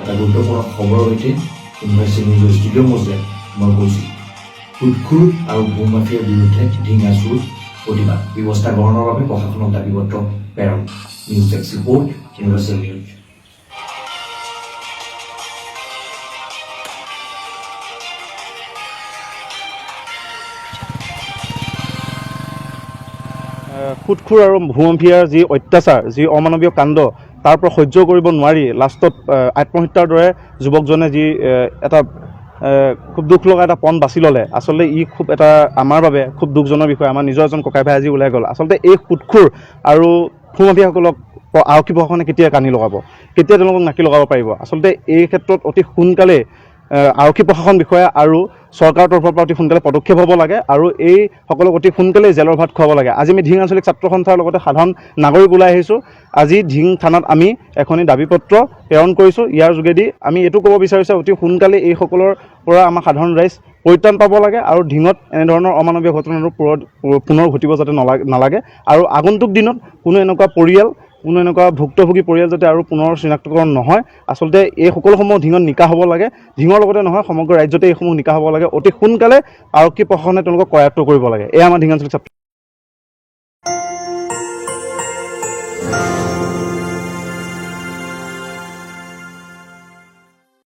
এটা গুৰুত্বপূৰ্ণ খবৰৰ সৈতে ইউনিভাৰ্চিটি নিউজ ষ্টুডিঅ' মজে মই কৈছোঁ সুদখোৰ আৰু ভূমাফিয়াৰ বিৰুদ্ধে ঢিঙা চুৰ প্ৰতিবাদ ব্যৱস্থা গ্ৰহণৰ বাবে প্ৰশাসনক দাবীপত্ৰ প্ৰেৰণ news desk report university news. সুদখোৰ আৰু ভূমাফিয়াৰ যি অত্যাচাৰ যি অমানৱীয় কাণ্ড তাৰ পৰা সহ্য কৰিব নোৱাৰি লাষ্টত আত্মহত্যাৰ দৰে যুৱকজনে যি এটা খুব দুখ লগা এটা পণ বাছি ল'লে। আচলতে ই খুব এটা আমাৰ বাবে খুব দুখজনক বিষয়। আমাৰ নিজৰ এজন ককাই ভাই আজি ওলাই গ'ল। আচলতে এই সুদখোৰ আৰু ভূমাফিয়াসকলক আৰক্ষী প্ৰশাসনে কেতিয়া কানি লগাব, কেতিয়া তেওঁলোকক নাকি লগাব পাৰিব? আচলতে এই ক্ষেত্ৰত অতি সোনকালে আৰক্ষী প্ৰশাসন বিষয়া আৰু চৰকাৰৰ তৰফৰ পৰা অতি সোনকালে পদক্ষেপ হ'ব লাগে আৰু এই সকলক অতি সোনকালে জেলৰ ভাত খুৱাব লাগে। আজি আমি ঢিং আঞ্চলিক ছাত্ৰ সন্থাৰ লগতে সাধাৰণ নাগৰিক ওলাই আহিছোঁ। আজি ঢিং থানাত আমি এখনি দাবীপত্ৰ প্ৰেৰণ কৰিছোঁ। ইয়াৰ যোগেদি আমি এইটো ক'ব বিচাৰিছোঁ অতি সোনকালে এইসকলৰ পৰা আমাৰ সাধাৰণ ৰাইজ পৰিত্ৰাণ পাব লাগে আৰু ঢিঙত এনেধৰণৰ অমানৱীয় ঘটনাবোৰ পুনৰ ঘটিব যাতে নালাগে আৰু আগন্তুক দিনত কোনো এনেকুৱা পৰিয়াল, কোনো এনেকুৱা ভুক্তভোগী পৰিয়াল যাতে আৰু পুনৰ চিনাক্তকৰণ নহয়। আচলতে এই সকলোসমূহ ঢিঙত নিকা হ'ব লাগে। ঢিঙৰ লগতে নহয়, সমগ্ৰ ৰাজ্যতে এইসমূহ নিকা হ'ব লাগে। অতি সোনকালে আৰক্ষী প্ৰশাসনে তেওঁলোকক কৰায়ত্ব কৰিব লাগে। এয়া আমাৰ ঢিং আঞ্চলিক ছাত্ৰ